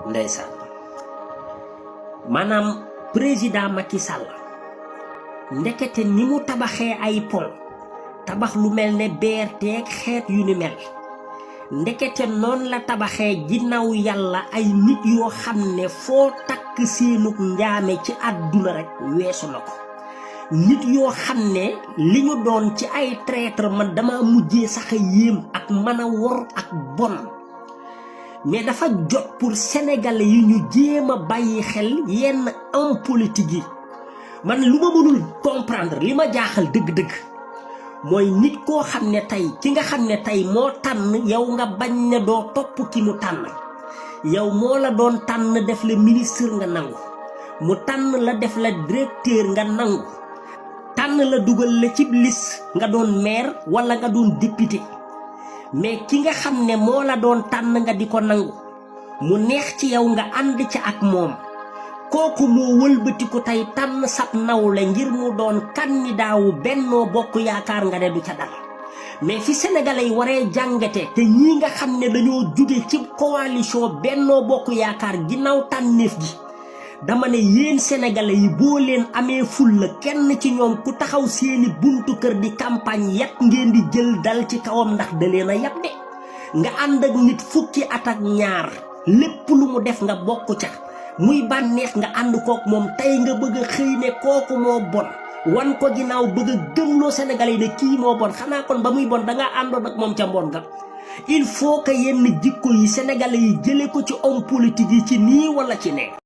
ndeysaan maanaam président Macky Sall ndekete ni mu tabaxee ay pont tabax lu mel ne BRT ak xeet yu ni mel ndekete noonu la tabaxee ginnaaw yàlla ay nit yoo xam ne foo takk seenug njaame ci àdduna rek weesu na ko nit yoo xam ne li ñu doon ci ay traître man dama mujjee sax a yéem ak mën a wor ak bon mais dafa jot pour sénégalais yi ñu jéem a bàyyi xel yenn homme politique yi man lu ma mënul comprendre li ma jaaxal dëgg-dëgg mooy nit koo xam ne tey ki nga xam ne tey moo tànn yow nga bañ ne doo topp ki mu tànn yow moo la doon tànn def la ministre nga nangu mu tànn la def la directeur nga nangu tànn la dugal la ci liste nga doon maire wala nga doon député mais ki nga xam ne moo la doon tànn nga di ko nangu mu neex ci yow nga ànd ci ak moom kooku moo wëlbati ko tey tànn sab nawle ngir mu doon candidat wu Benno Bokk Yaakaar nga ne du ca dara mais fi sénégalais yi waree jàngate te ñii nga xam ne dañoo jóge ci coalition Benno Bokk Yaakaar ginnaaw tànneef gi dama ne yéen sénégalais yi boo leen amee fulla kenn ci ñoom ku taxaw seeni buntu kër di campagne yat ngeen di jël dal ci kawam ndax da leen a yab de nga ànd ak nit fukki at ak ñaar lépp lu mu def nga bokk ca muy bànneex nga ànd kook moom tey nga bëgg a xëy ne kooku moo bon wan ko ginnaaw bëgg a gëmloo sénégalais yi ne kii moo bon xanaa kon ba muy bon dangaa àndoon ak moom ca mbon nga il faut que yenn jikko yi sénégalais yi jële ko ci homme politique yi ci nii wala ci ne